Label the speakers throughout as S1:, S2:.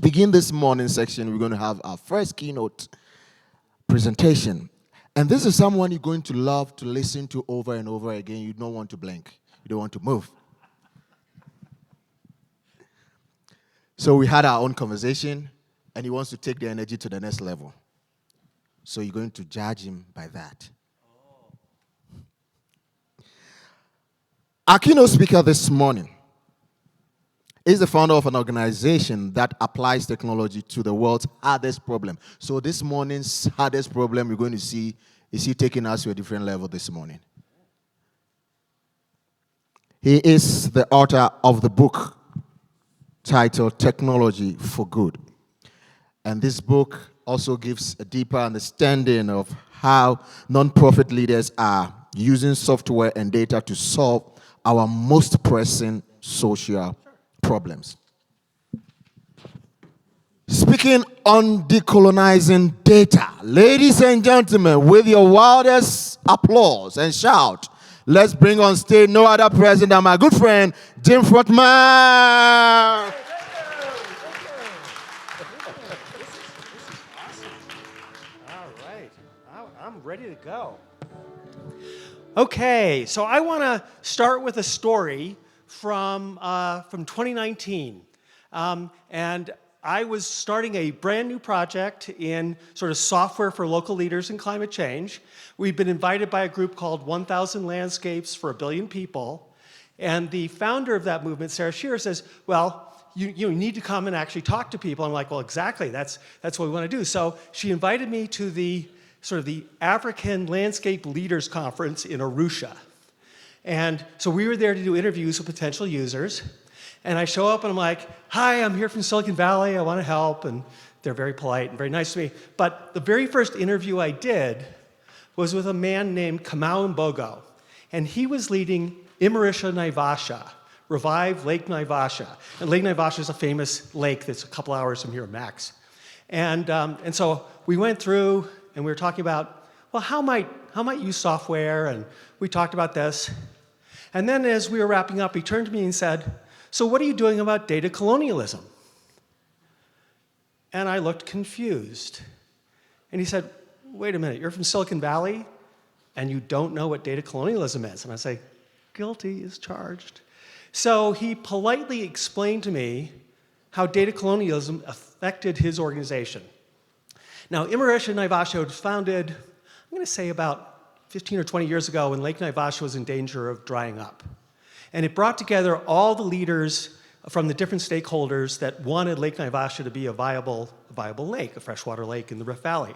S1: begin this morning section, we're going to have our first keynote presentation. And this is someone you're going to love to listen to over and over again. You don't want to blink. You don't want to move. So we had our own conversation, and he wants to take the energy to the next level. So you're going to judge him by that. Our keynote speaker this morning is the founder of an organization that applies technology to the world's hardest problem. So this morning's hardest problem we're going to see is he taking us to a different level this morning. He is the author of the book titled Technology for Good. And this book also gives a deeper understanding of how nonprofit leaders are using software and data to solve our most pressing social problems. Speaking on decolonizing data, ladies and gentlemen, with your wildest applause and shout, let's bring on stage no other person than my good friend, Jim Fruchterman.
S2: All right, I'm ready to go. Okay, so I want to start with a story from 2019. And I was starting a brand new project in sort of software for local leaders in climate change. We've been invited by a group called 1,000 Landscapes for a Billion People. And the founder of that movement, Sarah Shearer, says, well, you need to come and actually talk to people. I'm like, well, exactly, that's what we want to do. So she invited me to the sort of the African Landscape Leaders Conference in Arusha. And so we were there to do interviews with potential users. And I show up and I'm like, hi, I'm here from Silicon Valley, I want to help. And they're very polite and very nice to me. But the very first interview I did was with a man named Kamau Mbogo. And he was leading Imarisha Naivasha, Revive Lake Naivasha. And Lake Naivasha is a famous lake that's a couple hours from here max. And so we went through and we were talking about, well, how might use software? And we talked about this. And then as we were wrapping up, he turned to me and said, so what are you doing about data colonialism? And I looked confused. And he said, wait a minute, you're from Silicon Valley and you don't know what data colonialism is? And I say, guilty as charged. So he politely explained to me how data colonialism affected his organization. Now, Imarisha Naivasha was founded, I'm going to say about 15 or 20 years ago when Lake Naivasha was in danger of drying up. And it brought together all the leaders from the different stakeholders that wanted Lake Naivasha to be a viable lake, a freshwater lake in the Rift Valley.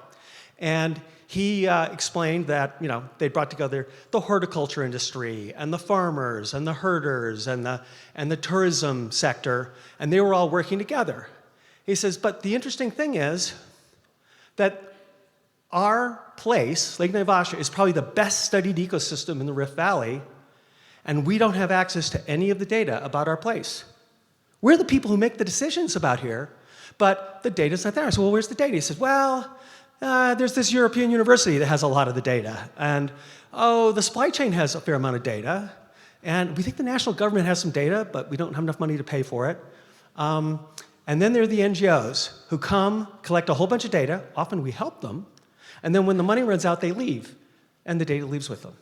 S2: And he explained that, they brought together the horticulture industry and the farmers and the herders and the tourism sector, and they were all working together. He says, but the interesting thing is that our place, Lake Naivasha, is probably the best studied ecosystem in the Rift Valley, and we don't have access to any of the data about our place. We're the people who make the decisions about here, but the data's not there. I said, well, where's the data? He said, well, there's this European university that has a lot of the data, and the supply chain has a fair amount of data, and we think the national government has some data, but we don't have enough money to pay for it. And then there are the NGOs who come, collect a whole bunch of data. Often we help them. And then when the money runs out, they leave. And the data leaves with them.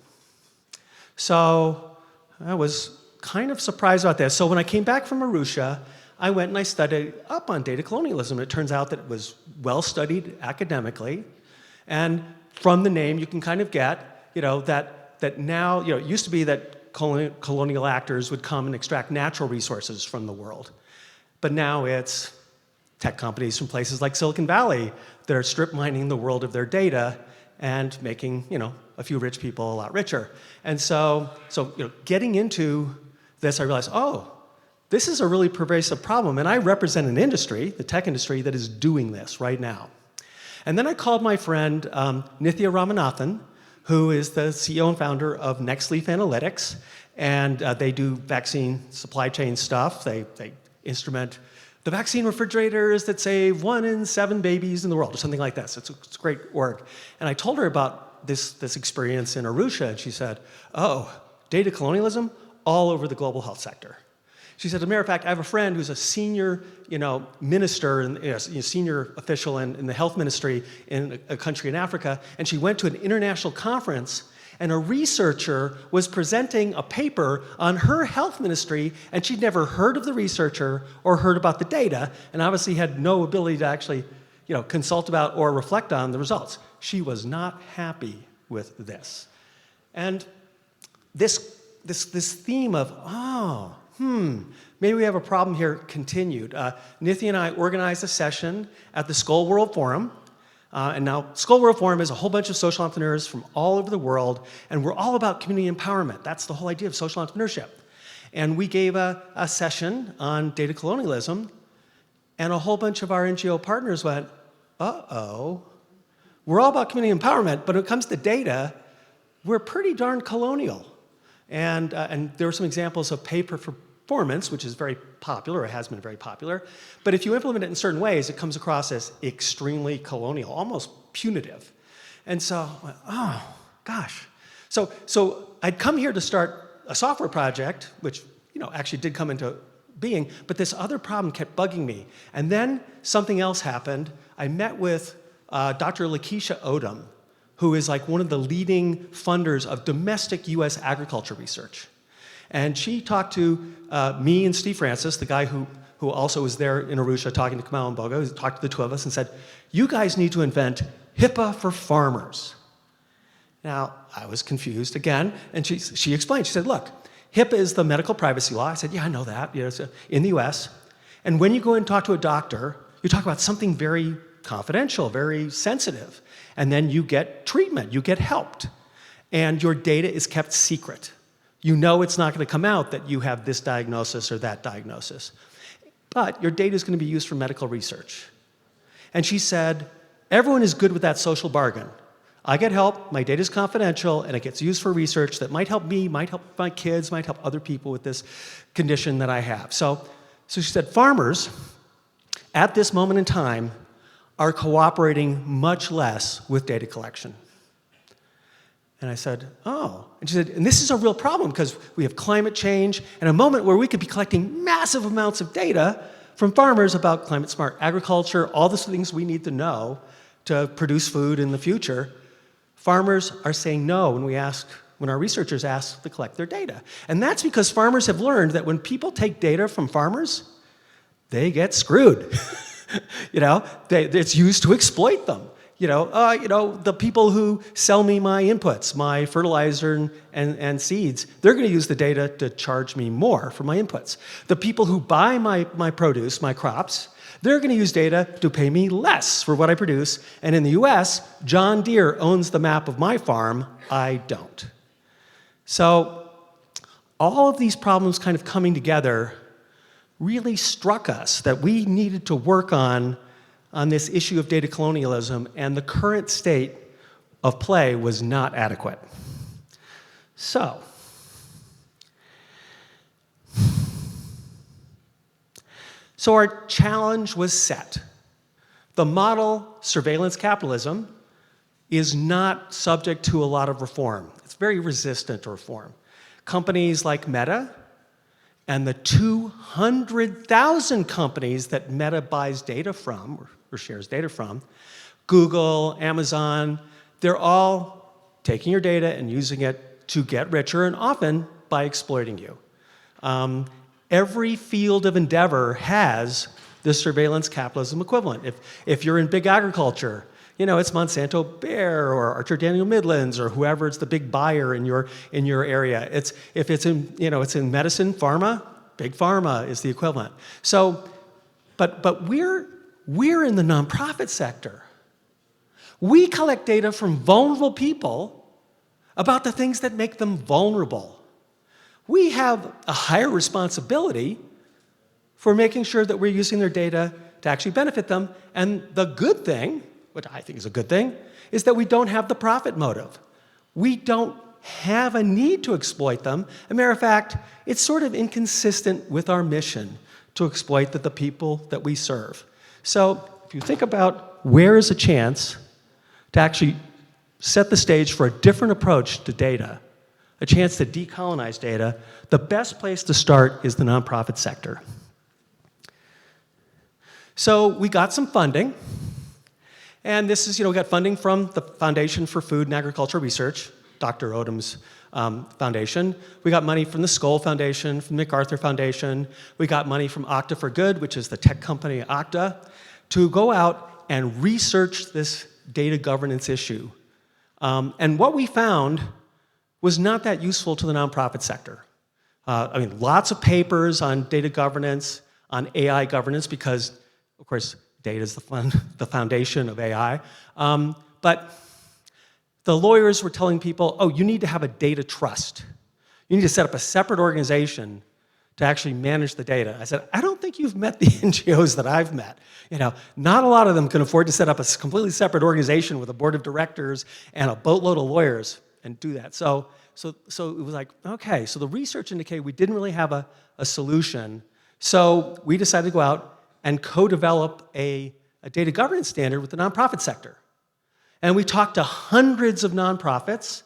S2: So I was kind of surprised about this. So when I came back from Arusha, I went and I studied up on data colonialism. It turns out that it was well studied academically. And from the name, you can kind of get, that now, it used to be that colonial actors would come and extract natural resources from the world. But now it's tech companies from places like Silicon Valley that are strip mining the world of their data and making, a few rich people a lot richer. And so getting into this, I realized, this is a really pervasive problem. And I represent an industry, the tech industry, that is doing this right now. And then I called my friend Nithya Ramanathan, who is the CEO and founder of Nextleaf Analytics. And they do vaccine supply chain stuff. They instrument the vaccine refrigerators that save 1 in 7 babies in the world, or something like this. It's great work. And I told her about this experience in Arusha, and she said, data colonialism all over the global health sector. She said, as a matter of fact, I have a friend who's a senior minister, and senior official in the health ministry in a country in Africa, and she went to an international conference, and a researcher was presenting a paper on her health ministry, and she'd never heard of the researcher or heard about the data, and obviously had no ability to actually consult about or reflect on the results. She was not happy with this. And this theme of, maybe we have a problem here continued. Nithya and I organized a session at the Skull World Forum. And now Skull World Forum is a whole bunch of social entrepreneurs from all over the world, and we're all about community empowerment. That's the whole idea of social entrepreneurship. And we gave a session on data colonialism, and a whole bunch of our NGO partners went, uh-oh, we're all about community empowerment, but when it comes to data, we're pretty darn colonial. And there were some examples of pay-for-performance, which is very popular, or has been very popular. But if you implement it in certain ways, it comes across as extremely colonial, almost punitive. And so, oh, gosh. So I'd come here to start a software project, which actually did come into being, but this other problem kept bugging me. And then something else happened. I met with Dr. Lakeisha Odom, who is like one of the leading funders of domestic US agriculture research. And she talked to me and Steve Francis, the guy who also was there in Arusha talking to Kamau and Bogo. He talked to the two of us and said, you guys need to invent HIPAA for farmers. Now, I was confused again, and she explained. She said, look, HIPAA is the medical privacy law. I said, yeah, I know that. It's in the US. And when you go and talk to a doctor, you talk about something very confidential, very sensitive. And then you get treatment, you get helped. And your data is kept secret. You know it's not going to come out that you have this diagnosis or that diagnosis. But your data is going to be used for medical research. And she said, everyone is good with that social bargain. I get help, my data is confidential, and it gets used for research that might help me, might help my kids, might help other people with this condition that I have. So she said, farmers, at this moment in time, are cooperating much less with data collection. And I said, oh. And she said, and this is a real problem because we have climate change and a moment where we could be collecting massive amounts of data from farmers about climate smart agriculture, all the things we need to know to produce food in the future. Farmers are saying no when our researchers ask to collect their data. And that's because farmers have learned that when people take data from farmers, they get screwed. It's used to exploit them. The people who sell me my inputs, my fertilizer and seeds, they're going to use the data to charge me more for my inputs. The people who buy my produce, my crops, they're going to use data to pay me less for what I produce. And in the US, John Deere owns the map of my farm. I don't. So all of these problems kind of coming together really struck us that we needed to work on this issue of data colonialism, and the current state of play was not adequate. So, our challenge was set. The model, surveillance capitalism, is not subject to a lot of reform. It's very resistant to reform. Companies like Meta and the 200,000 companies that Meta buys data from, or shares data from, Google, Amazon, they're all taking your data and using it to get richer, and often by exploiting you. Every field of endeavor has the surveillance capitalism equivalent. If you're in big agriculture, it's Monsanto Bayer or Archer Daniel Midlands or whoever it's the big buyer in your area. If it's in medicine, pharma, big pharma is the equivalent. So, but we're in the nonprofit sector. We collect data from vulnerable people about the things that make them vulnerable. We have a higher responsibility for making sure that we're using their data to actually benefit them. And the good thing, which I think is a good thing, is that we don't have the profit motive. We don't have a need to exploit them. As a matter of fact, it's sort of inconsistent with our mission to exploit the people that we serve. So if you think about where is a chance to actually set the stage for a different approach to data, a chance to decolonize data, the best place to start is the nonprofit sector. So we got some funding, and this is, we got funding from the Foundation for Food and Agricultural Research, Dr. Odom's foundation. We got money from the Skoll Foundation, from the MacArthur Foundation. We got money from Okta for Good, which is the tech company Okta, to go out and research this data governance issue. And what we found was not that useful to the nonprofit sector. Lots of papers on data governance, on AI governance, because, of course, data is the foundation of AI. But the lawyers were telling people, oh, you need to have a data trust. You need to set up a separate organization to actually manage the data. I said, I don't think you've met the NGOs that I've met. Not a lot of them can afford to set up a completely separate organization with a board of directors and a boatload of lawyers and do that. So it was like, okay, so the research indicated we didn't really have a solution. So we decided to go out and co-develop a data governance standard with the nonprofit sector. And we talked to hundreds of nonprofits,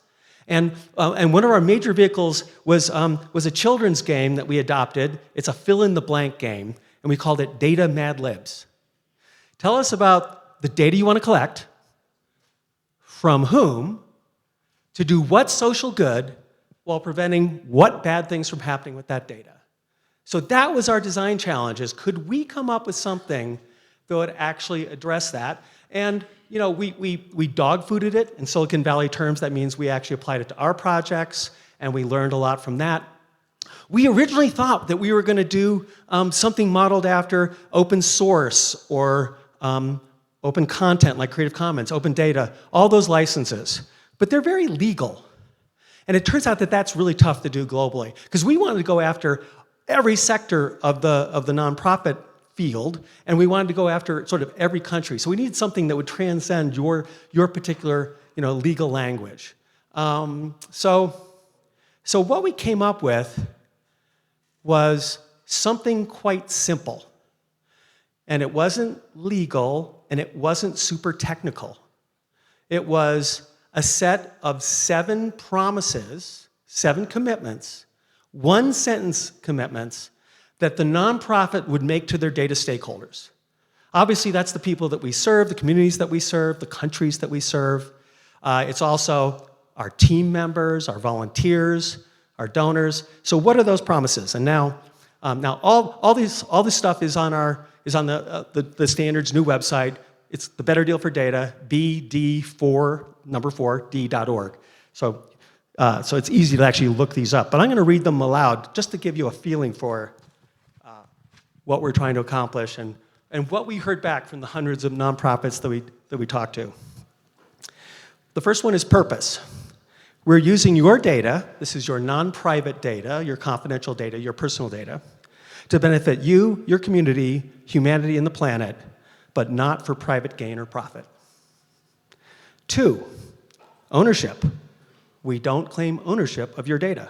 S2: and one of our major vehicles was a children's game that we adopted. It's a fill-in-the-blank game, and we called it Data Mad Libs. Tell us about the data you want to collect, from whom, to do what social good, while preventing what bad things from happening with that data. So that was our design challenge, is could we come up with something that would actually address that? And we dog-fooded it. In Silicon Valley terms, that means we actually applied it to our projects, and we learned a lot from that. We originally thought that we were going to do something modeled after open source or open content like Creative Commons, open data, all those licenses. But they're very legal. And it turns out that that's really tough to do globally, because we wanted to go after every sector of the nonprofit field, and we wanted to go after sort of every country. So we needed something that would transcend your particular legal language. So what we came up with was something quite simple. And it wasn't legal, and it wasn't super technical. It was a set of 7 promises, 7 commitments, 1-sentence commitments that the nonprofit would make to their data stakeholders. Obviously, that's the people that we serve, the communities that we serve, the countries that we serve. It's also our team members, our volunteers, our donors. So what are those promises? And now all this stuff is on the standard's new website. It's the Better Deal for Data, bd4d.org. So it's easy to actually look these up. But I'm going to read them aloud just to give you a feeling for what we're trying to accomplish and what we heard back from the hundreds of nonprofits that we talked to. The first one is purpose. We're using your data, this is your non-private data, your confidential data, your personal data, to benefit you, your community, humanity, and the planet, but not for private gain or profit. 2, ownership. We don't claim ownership of your data.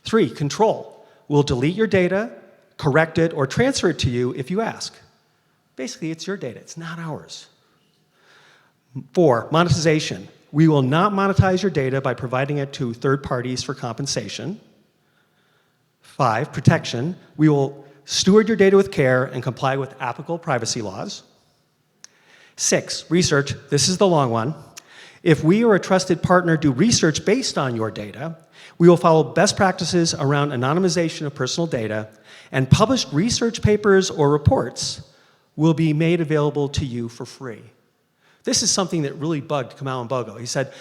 S2: 3, control. We'll delete your data, correct it, or transfer it to you if you ask. Basically, it's your data. It's not ours. 4, monetization. We will not monetize your data by providing it to third parties for compensation. 5, protection. We will steward your data with care and comply with applicable privacy laws. 6, research. This is the long one. If we or a trusted partner do research based on your data, we will follow best practices around anonymization of personal data, and published research papers or reports will be made available to you for free. This is something that really bugged Kamau Mbogo. He said,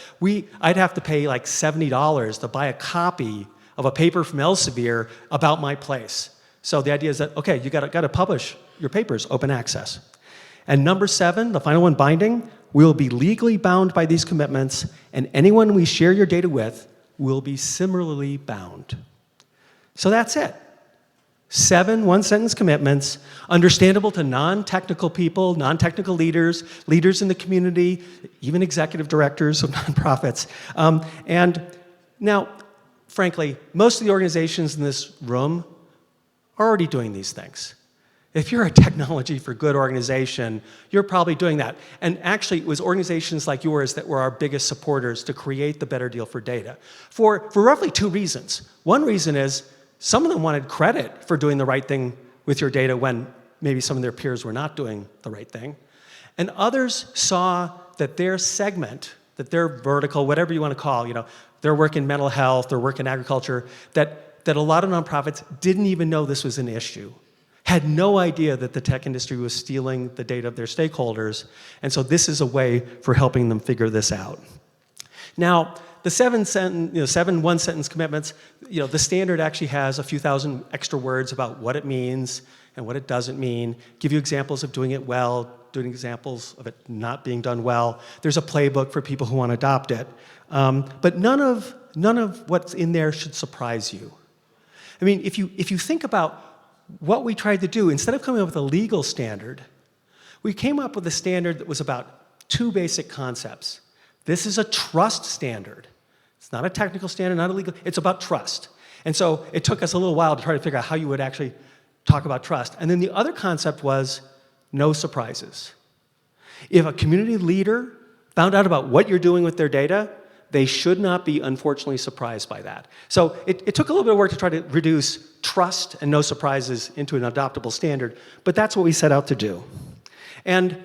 S2: I'd have to pay like $70 to buy a copy of a paper from Elsevier about my place. So the idea is that, okay, you got to publish your papers, open access. And number 7, the final one, binding, we will be legally bound by these commitments, and anyone we share your data with will be similarly bound. So that's it. 7 one-sentence commitments, understandable to non-technical people, non-technical leaders, leaders in the community, even executive directors of nonprofits. And now, frankly, most of the organizations in this room are already doing these things. If you're a technology for good organization, you're probably doing that. And actually, it was organizations like yours that were our biggest supporters to create the Better Deal for Data for roughly 2 reasons. One reason is some of them wanted credit for doing the right thing with your data when maybe some of their peers were not doing the right thing. And others saw that their segment, that their vertical, whatever you want to call, their work in mental health, their work in agriculture, that a lot of nonprofits didn't even know this was an issue, had no idea that the tech industry was stealing the data of their stakeholders. And so this is a way for helping them figure this out. Now, the 7 one-sentence commitments, the standard actually has a few thousand extra words about what it means and what it doesn't mean, give you examples of doing it well, doing examples of it not being done well. There's a playbook for people who want to adopt it. But none of what's in there should surprise you. I mean, if you think about what we tried to do, instead of coming up with a legal standard, we came up with a standard that was about 2 basic concepts. This is a trust standard. It's not a technical standard, not a legal, it's about trust. And so it took us a little while to try to figure out how you would actually talk about trust. And then the other concept was no surprises. If a community leader found out about what you're doing with their data, they should not be unfortunately surprised by that. So it took a little bit of work to try to reduce trust and no surprises into an adoptable standard, but that's what we set out to do. And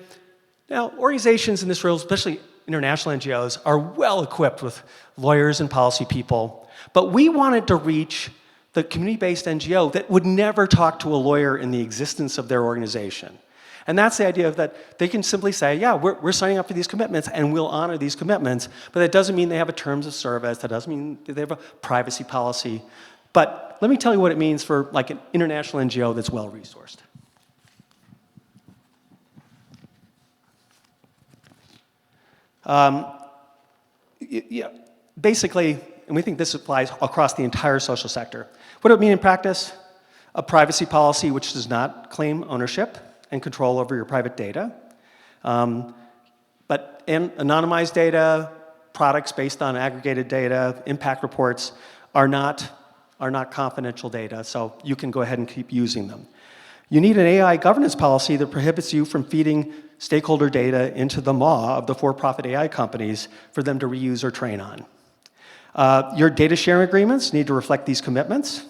S2: now organizations in this world, especially international NGOs, are well equipped with lawyers and policy people, but we wanted to reach the community-based NGO that would never talk to a lawyer in the existence of their organization. And that's the idea of that they can simply say, yeah, we're signing up for these commitments and we'll honor these commitments, but that doesn't mean they have a terms of service, that doesn't mean they have a privacy policy. But let me tell you what it means for like an international NGO that's well-resourced. Basically, and we think this applies across the entire social sector. What do it mean in practice? A privacy policy which does not claim ownership and control over your private data. But anonymized data, products based on aggregated data, impact reports are not confidential data, so you can go ahead and keep using them. You need an AI governance policy that prohibits you from feeding stakeholder data into the maw of the for-profit AI companies for them to reuse or train on. Your data sharing agreements need to reflect these commitments.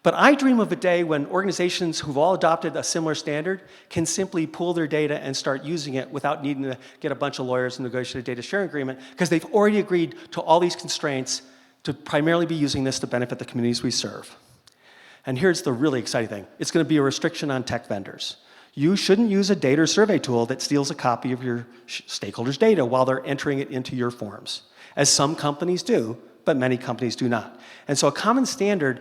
S2: But I dream of a day when organizations who've all adopted a similar standard can simply pool their data and start using it without needing to get a bunch of lawyers and negotiate a data sharing agreement, because they've already agreed to all these constraints to primarily be using this to benefit the communities we serve. And here's the really exciting thing. It's going to be a restriction on tech vendors. You shouldn't use a data or survey tool that steals a copy of your stakeholders' data while they're entering it into your forms, as some companies do, but many companies do not. And so a common standard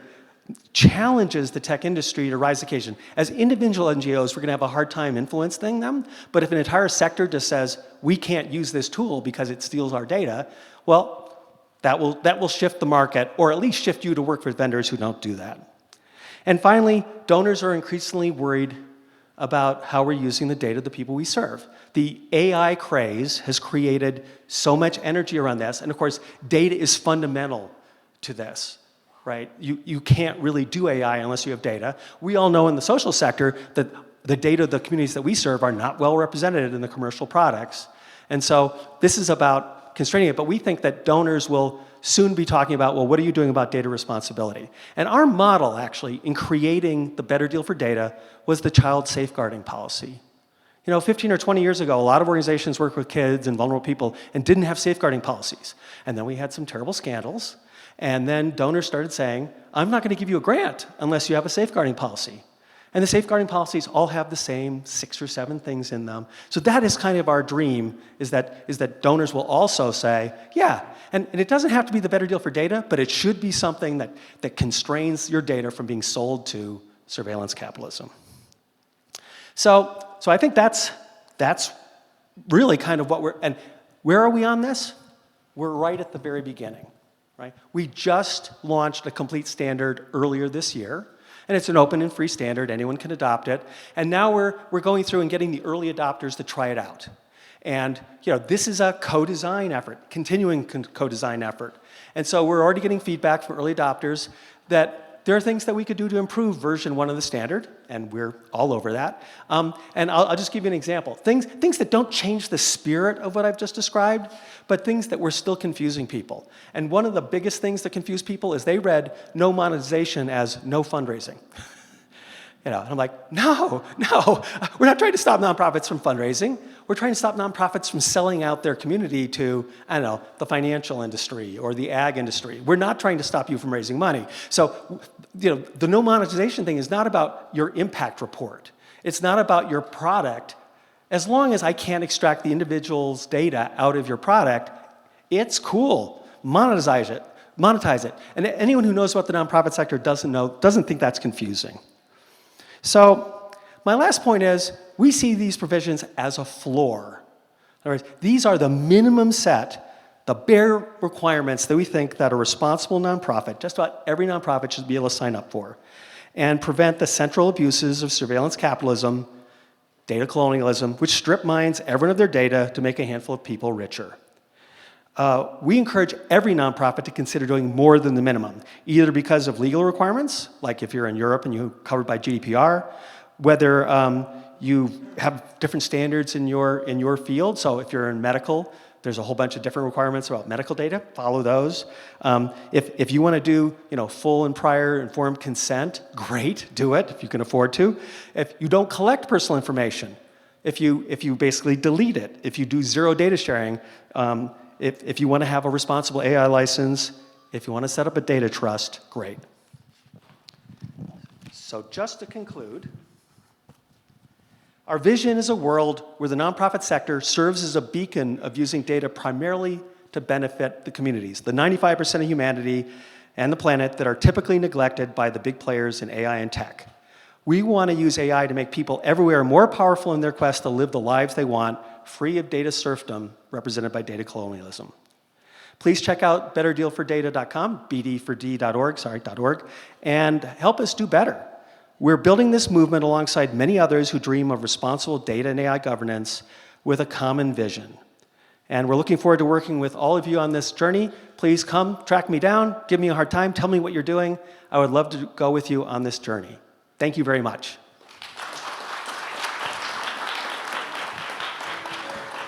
S2: challenges the tech industry to rise to the occasion. As individual NGOs, we're going to have a hard time influencing them, but if an entire sector just says, we can't use this tool because it steals our data, well, that will shift the market, or at least shift you to work with vendors who don't do that. And finally, donors are increasingly worried about how we're using the data of the people we serve. The AI craze has created so much energy around this, and of course, data is fundamental to this. Right? You can't really do AI unless you have data. We all know in the social sector that the data of the communities that we serve are not well represented in the commercial products. And so this is about constraining it, but we think that donors will soon be talking about, well, what are you doing about data responsibility? And our model, actually, in creating the Better Deal for Data was the child safeguarding policy. 15 or 20 years ago, a lot of organizations worked with kids and vulnerable people and didn't have safeguarding policies. And then we had some terrible scandals. And then donors started saying, I'm not going to give you a grant unless you have a safeguarding policy. And the safeguarding policies all have the same 6 or 7 things in them. So that is kind of our dream, is that donors will also say, yeah, and it doesn't have to be the Better Deal for Data, but it should be something that constrains your data from being sold to surveillance capitalism. So I think that's really kind of what and where are we on this? We're right at the very beginning. Right? We just launched a complete standard earlier this year, and it's an open and free standard. Anyone can adopt it. And now we're going through and getting the early adopters to try it out. And this is a co-design effort, continuing co-design effort. And so we're already getting feedback from early adopters that there are things that we could do to improve version 1 of the standard, and we're all over that. And I'll just give you an example. Things that don't change the spirit of what I've just described, but things that were still confusing people. And one of the biggest things that confuse people is they read no monetization as no fundraising. And I'm like, no, we're not trying to stop nonprofits from fundraising. We're trying to stop nonprofits from selling out their community to, I don't know, the financial industry or the ag industry. We're not trying to stop you from raising money. So, the no monetization thing is not about your impact report. It's not about your product. As long as I can't extract the individual's data out of your product, it's cool. Monetize it. And anyone who knows about the nonprofit sector doesn't think that's confusing. So my last point is, we see these provisions as a floor. In other words, these are the minimum set, the bare requirements that we think that a responsible nonprofit, just about every nonprofit, should be able to sign up for, and prevent the central abuses of surveillance capitalism, data colonialism, which strip mines everyone of their data to make a handful of people richer. We encourage every nonprofit to consider doing more than the minimum, either because of legal requirements, like if you're in Europe and you're covered by GDPR, whether you have different standards in your field. So if you're in medical, there's a whole bunch of different requirements about medical data. Follow those. If you want to do full and prior informed consent, great, do it if you can afford to. If you don't collect personal information, if you basically delete it, if you do zero data sharing. If you want to have a responsible AI license, if you want to set up a data trust, great. So just to conclude, our vision is a world where the nonprofit sector serves as a beacon of using data primarily to benefit the communities, the 95% of humanity and the planet that are typically neglected by the big players in AI and tech. We want to use AI to make people everywhere more powerful in their quest to live the lives they want, free of data serfdom represented by data colonialism. Please check out betterdealfordata.com, bd4d.org, and help us do better. We're building this movement alongside many others who dream of responsible data and AI governance with a common vision. And we're looking forward to working with all of you on this journey. Please come, track me down, give me a hard time, tell me what you're doing. I would love to go with you on this journey. Thank you very much.